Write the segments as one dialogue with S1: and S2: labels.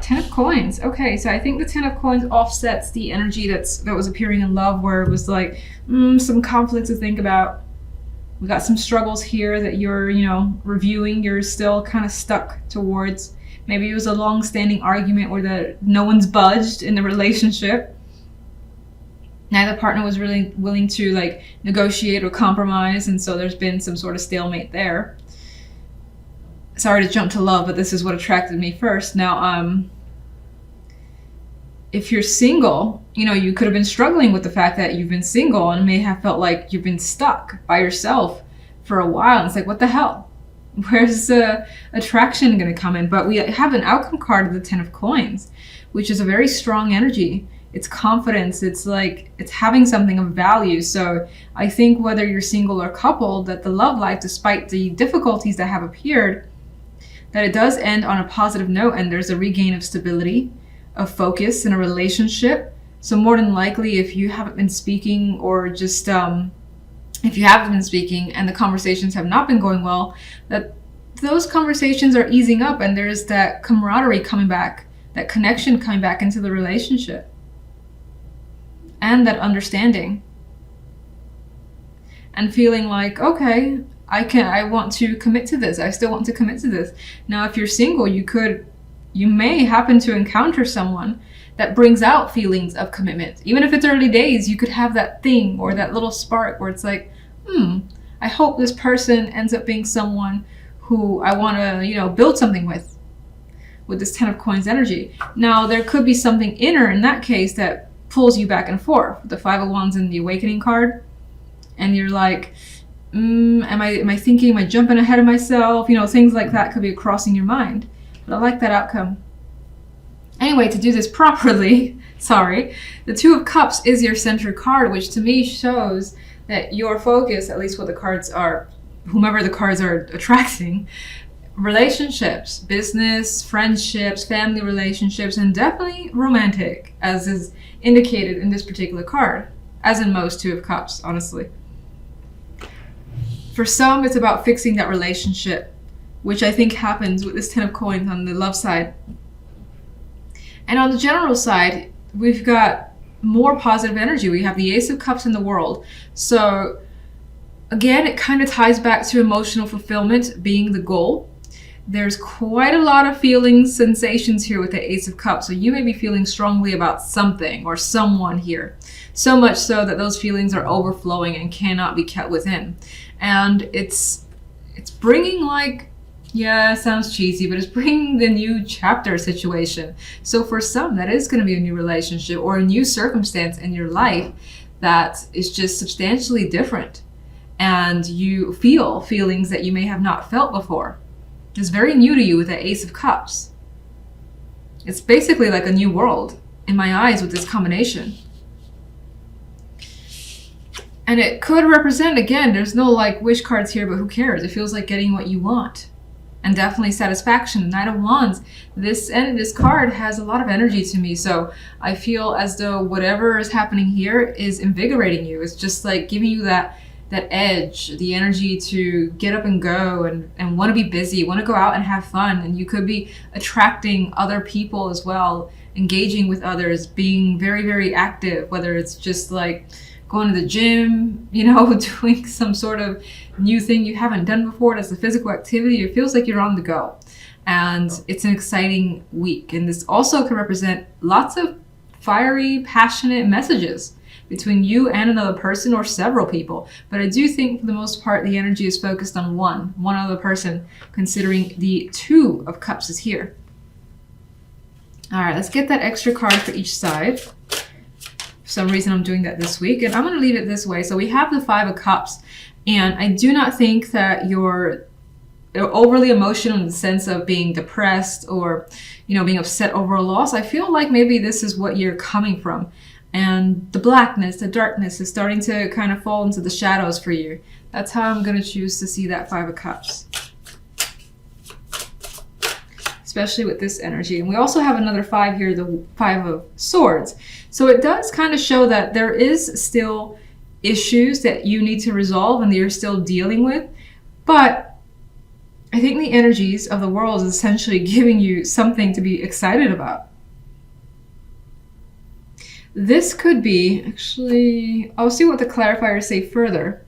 S1: Ten of Coins. Okay, so I think the Ten of Coins offsets the energy that was appearing in love, where it was like some conflict to think about. We got some struggles here that you're, reviewing. You're still kind of stuck towards. Maybe it was a long-standing argument where no one's budged in the relationship. Neither partner was really willing to like negotiate or compromise, and so there's been some sort of stalemate there. Sorry to jump to love, but this is what attracted me first. Now, if you're single, you could have been struggling with the fact that you've been single and may have felt like you've been stuck by yourself for a while. And it's like, what the hell? Where's the attraction going to come in? But we have an outcome card of the Ten of Coins, which is a very strong energy. It's confidence. It's like it's having something of value. So I think whether you're single or coupled, that the love life, despite the difficulties that have appeared, that it does end on a positive note, and there's a regain of stability, of focus in a relationship. So more than likely, if you haven't been speaking, or just if you have been speaking and the conversations have not been going well, that those conversations are easing up, and there's that camaraderie coming back, that connection coming back into the relationship, and that understanding, and feeling like, okay, I want to commit to this. I still want to commit to this. Now, if you're single, you may happen to encounter someone that brings out feelings of commitment. Even if it's early days, you could have that thing or that little spark where it's like, I hope this person ends up being someone who I want to, build something with this Ten of Coins energy. Now, there could be something inner in that case that pulls you back and forth. The Five of Wands in the Awakening card. And you're like, am I thinking, am I jumping ahead of myself? Things like that could be crossing your mind. But I like that outcome. Anyway, to do this properly, the Two of Cups is your center card, which to me shows that your focus, at least what the cards are, whomever the cards are attracting, relationships, business, friendships, family relationships, and definitely romantic, as is indicated in this particular card, as in most Two of Cups, honestly. For some, it's about fixing that relationship, which I think happens with this Ten of Coins on the love side. And on the general side, we've got more positive energy. We have the Ace of Cups in the World. So again, it kind of ties back to emotional fulfillment being the goal. There's quite a lot of feelings, sensations here with the Ace of Cups. So you may be feeling strongly about something or someone here. So much so that those feelings are overflowing and cannot be kept within. And it's bringing like, yeah, it sounds cheesy, but it's bringing the new chapter situation. So for some, that is going to be a new relationship or a new circumstance in your life that is just substantially different. And you feel feelings that you may have not felt before. It's very new to you with the Ace of Cups. It's basically like a new world in my eyes with this combination. And it could represent, again, there's no like wish cards here, but who cares? It feels like getting what you want. And definitely satisfaction. Knight of Wands. This card has a lot of energy to me. So I feel as though whatever is happening here is invigorating you. It's just like giving you that edge, the energy to get up and go and want to be busy, want to go out and have fun. And you could be attracting other people as well, engaging with others, being very, very active, whether it's just like going to the gym, doing some sort of new thing you haven't done before. That's a physical activity. It feels like you're on the go. And it's an exciting week. And this also can represent lots of fiery, passionate messages between you and another person or several people. But I do think for the most part, the energy is focused on one other person, considering the Two of Cups is here. All right, let's get that extra card for each side. For some reason, I'm doing that this week, and I'm going to leave it this way. So we have the Five of Cups, and I do not think that you're overly emotional in the sense of being depressed or, being upset over a loss. I feel like maybe this is what you're coming from, and the blackness, the darkness is starting to kind of fall into the shadows for you. That's how I'm going to choose to see that Five of Cups, especially with this energy. And we also have another five here, the Five of Swords. So it does kind of show that there is still issues that you need to resolve and that you're still dealing with. But I think the energies of the world is essentially giving you something to be excited about. This could be, actually, I'll see what the clarifiers say further.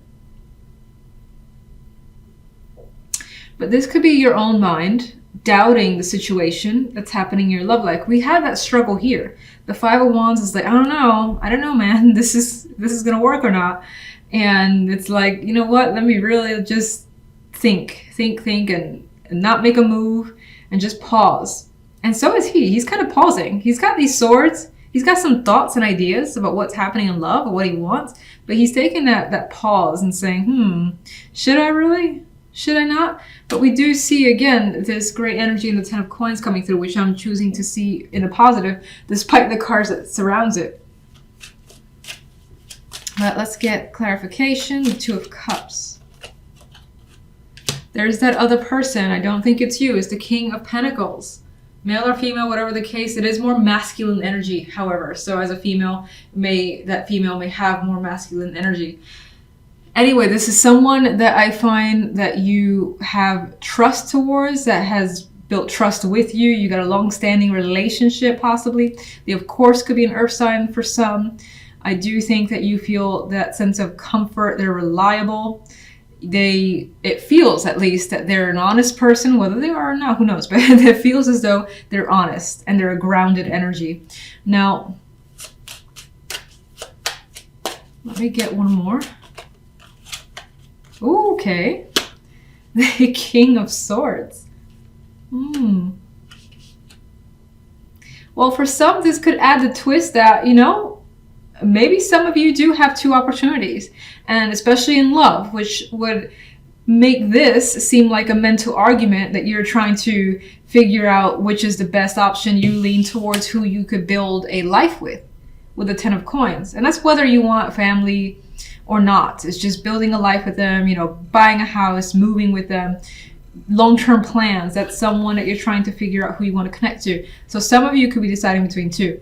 S1: But this could be your own mind doubting the situation that's happening in your love life. We have that struggle here. The Five of Wands is like, I don't know, man, this is gonna work or not. And it's like, you know what? Let me really just think and not make a move and just pause. And so is he. He's kind of pausing. He's got these swords. He's got some thoughts and ideas about what's happening in love or what he wants, but he's taking that pause and saying, should I really? Should I not? But we do see, again, this great energy in the Ten of Coins coming through, which I'm choosing to see in a positive, despite the cards that surrounds it. But let's get clarification. The Two of Cups. There's that other person. I don't think it's you. It's the King of Pentacles. Male or female, whatever the case, it is more masculine energy, however. So as a female, that female may have more masculine energy. Anyway, this is someone that I find that you have trust towards, that has built trust with you. You got a long-standing relationship, possibly. They, of course, could be an earth sign for some. I do think that you feel that sense of comfort. They're reliable. It feels, at least, that they're an honest person. Whether they are or not, who knows? But it feels as though they're honest and they're a grounded energy. Now, let me get one more. Ooh, okay. The King of Swords. Well, for some, this could add the twist that, maybe some of you do have two opportunities, and especially in love, which would make this seem like a mental argument that you're trying to figure out which is the best option. You lean towards who you could build a life with the Ten of Coins. And that's whether you want family or not. It's just building a life with them, buying a house, moving with them, long-term plans. That's someone that you're trying to figure out who you want to connect to. So some of you could be deciding between two.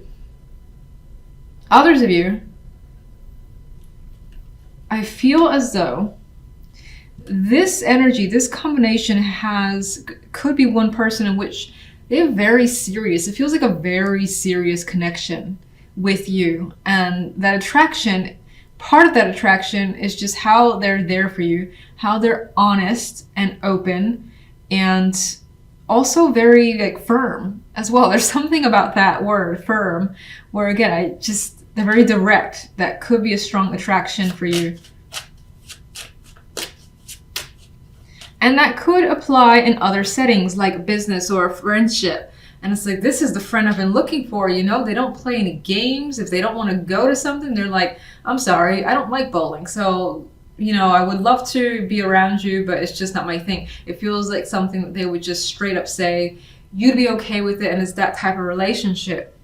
S1: Others of you, I feel as though this energy, this combination could be one person in which they're very serious. It feels like a very serious connection with you. And that attraction, part of that attraction is just how they're there for you, how they're honest and open, and also very firm as well. There's something about that word, firm, where again, they're very direct. That could be a strong attraction for you. And that could apply in other settings like business or friendship. And it's like, this is the friend I've been looking for, They don't play any games. If they don't want to go to something, they're like, I'm sorry, I don't like bowling. So, I would love to be around you, but it's just not my thing. It feels like something that they would just straight up say, you'd be okay with it, and it's that type of relationship.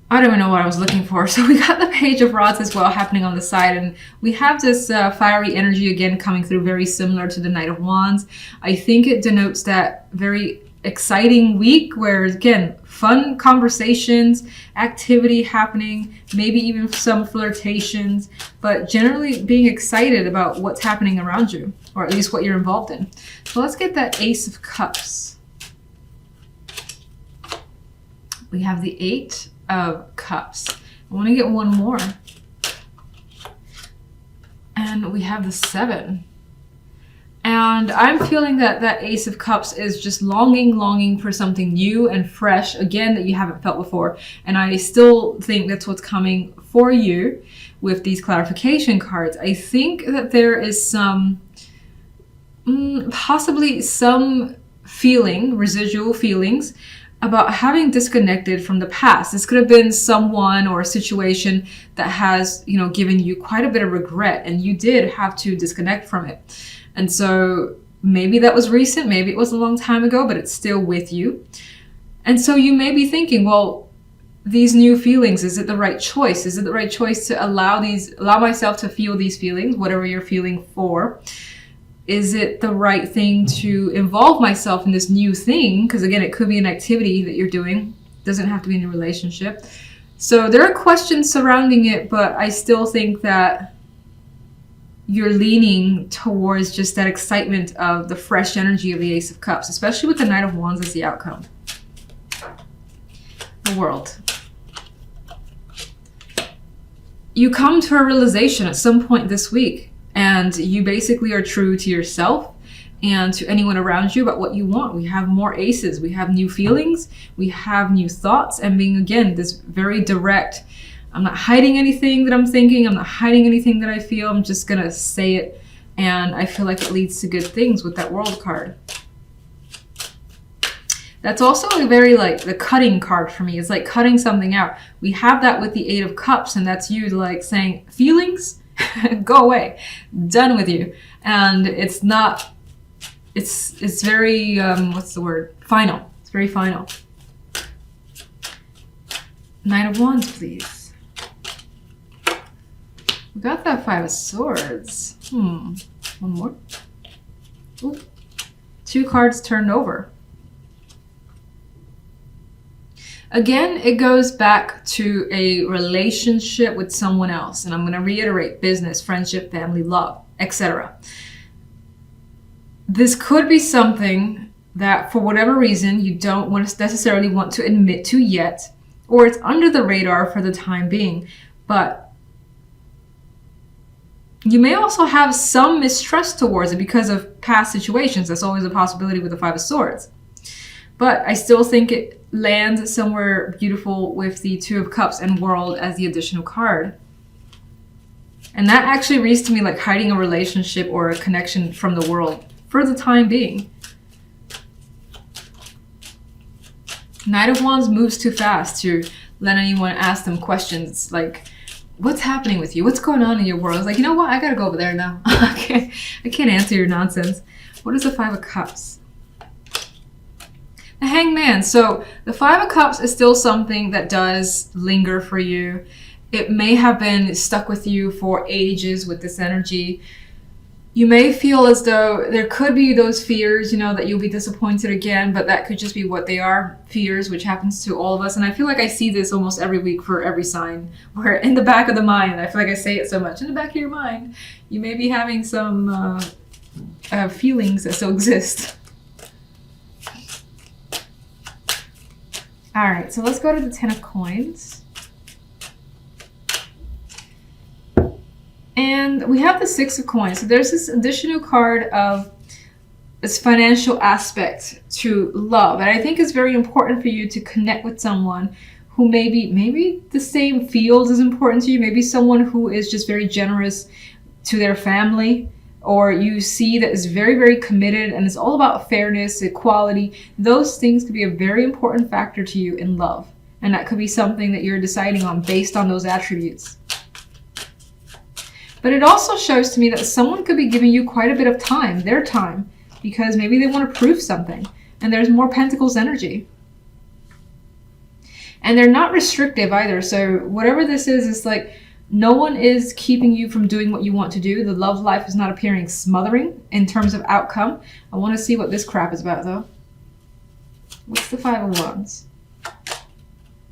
S1: I don't even know what I was looking for. So we got the Page of Rods as well happening on the side. And we have this fiery energy again coming through, very similar to the Knight of Wands. I think it denotes that very exciting week where, again, fun conversations, activity happening, maybe even some flirtations, but generally being excited about what's happening around you, or at least what you're involved in. So let's get that Ace of Cups. We have the Eight of Cups. I want to get one more. And we have the 7. And I'm feeling that Ace of Cups is just longing for something new and fresh, again, that you haven't felt before. And I still think that's what's coming for you with these clarification cards. I think that there is some, possibly some residual feelings about having disconnected from the past. This could have been someone or a situation that has, given you quite a bit of regret, and you did have to disconnect from it. And so maybe that was recent, maybe it was a long time ago, but it's still with you. And so you may be thinking, well, these new feelings, is it the right choice? Is it the right choice to allow myself to feel these feelings, whatever you're feeling for? Is it the right thing to involve myself in this new thing? Because again, it could be an activity that you're doing. It doesn't have to be in a relationship. So there are questions surrounding it, but I still think that you're leaning towards just that excitement of the fresh energy of the Ace of Cups, especially with the Knight of Wands as the outcome. The World. You come to a realization at some point this week, and you basically are true to yourself and to anyone around you about what you want. We have more aces, we have new feelings, we have new thoughts, and being, again, this very direct. I'm not hiding anything that I'm thinking, I'm not hiding anything that I feel, I'm just gonna say it, and I feel like it leads to good things with that World card. That's also a very, like, the cutting card for me. It's like cutting something out. We have that with the Eight of Cups, and that's you, like, saying, feelings, go away, done with you. And it's not, it's very, what's the word? Final. It's very final. Knight of Wands, please. We got that Five of Swords. One more. Ooh. 2 cards turned over. Again, it goes back to a relationship with someone else. And I'm going to reiterate: business, friendship, family, love, etc. This could be something that, for whatever reason, you don't necessarily want to admit to yet, or it's under the radar for the time being. But you may also have some mistrust towards it because of past situations. That's always a possibility with the Five of Swords. But I still think it lands somewhere beautiful with the Two of Cups and World as the additional card. And that actually reads to me like hiding a relationship or a connection from the world for the time being. Knight of Wands moves too fast to let anyone ask them questions like, what's happening with you? What's going on in your world? It's like, you know what? I gotta go over there now. I can't answer your nonsense. What is the Five of Cups? The Hangman. So the Five of Cups is still something that does linger for you. It may have been stuck with you for ages with this energy. You may feel as though there could be those fears, you know, that you'll be disappointed again, but that could just be what they are, fears, which happens to all of us. And I feel like I see this almost every week for every sign, where in the back of the mind, I feel like I say it so much, in the back of your mind, you may be having some feelings that still exist. All right, so let's go to the Ten of Coins. And we have the Six of Coins. So there's this additional card of this financial aspect to love. And I think it's very important for you to connect with someone who maybe the same field is important to you. Maybe someone who is just very generous to their family, or you see that is very, very committed and it's all about fairness, equality. Those things could be a very important factor to you in love. And that could be something that you're deciding on based on those attributes. But it also shows to me that someone could be giving you quite a bit of time, their time, because maybe they want to prove something. And there's more Pentacles energy. And they're not restrictive either. So whatever this is, it's like no one is keeping you from doing what you want to do. The love life is not appearing smothering in terms of outcome. I want to see what this crap is about, though. What's the Five of Wands?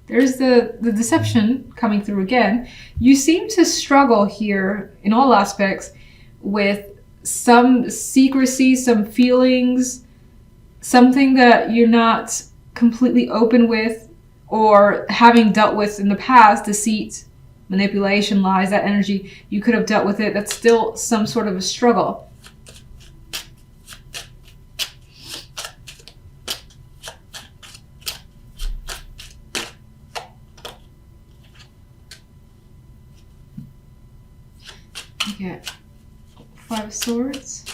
S1: There's the deception coming through again. You seem to struggle here in all aspects with some secrecy, some feelings, something that you're not completely open with, or having dealt with in the past, deceit, manipulation, lies, that energy, you could have dealt with it. That's still some sort of a struggle. Okay, Five of Swords.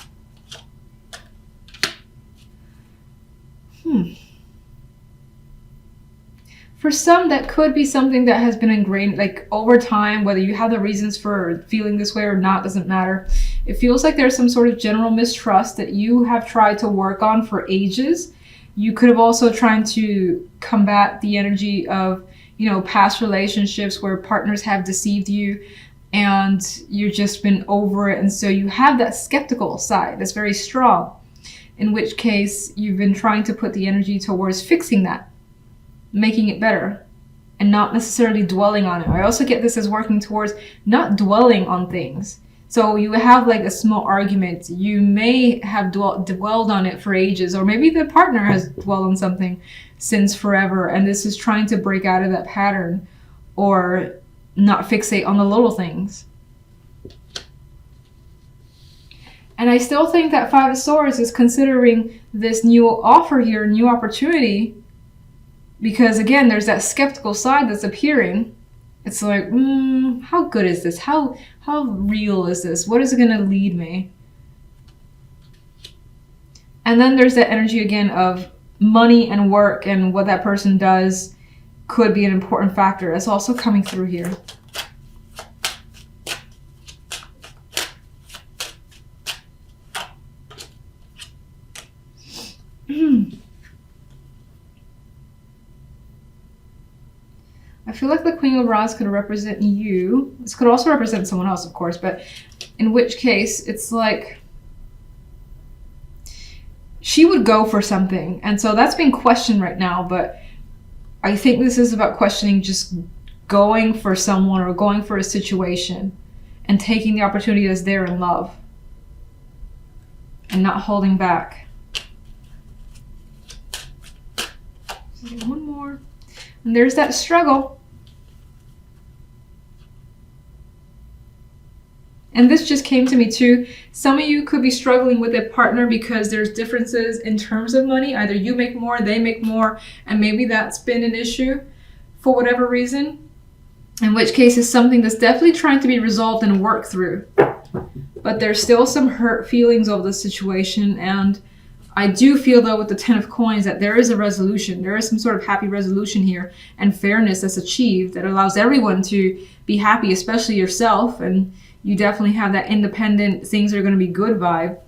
S1: For some, that could be something that has been ingrained, like over time, whether you have the reasons for feeling this way or not, doesn't matter. It feels like there's some sort of general mistrust that you have tried to work on for ages. You could have also tried to combat the energy of, you know, past relationships where partners have deceived you and you've just been over it. And so you have that skeptical side that's very strong, in which case you've been trying to put the energy towards fixing that, making it better, and not necessarily dwelling on it. I also get this as working towards not dwelling on things. So you have like a small argument. You may have dwelled on it for ages, or maybe the partner has dwelled on something since forever, and this is trying to break out of that pattern or not fixate on the little things. And I still think that Five of Swords is considering this new offer here, new opportunity, because again, there's that skeptical side that's appearing. It's like, how good is this? How real is this? What is it going to lead me? And then there's that energy again of money and work, and what that person does could be an important factor. That's also coming through here. I feel like the Queen of Rods could represent you. This could also represent someone else, of course, but in which case it's like she would go for something. And so that's being questioned right now, but I think this is about questioning just going for someone or going for a situation and taking the opportunity that's there in love and not holding back. One more. And there's that struggle. And this just came to me too. Some of you could be struggling with a partner because there's differences in terms of money. Either you make more, they make more, and maybe that's been an issue for whatever reason. In which case it's something that's definitely trying to be resolved and worked through. But there's still some hurt feelings over the situation, and I do feel though with the Ten of Coins that there is a resolution. There is some sort of happy resolution here and fairness that's achieved that allows everyone to be happy, especially yourself. And you definitely have that independent, things are going to be good vibe.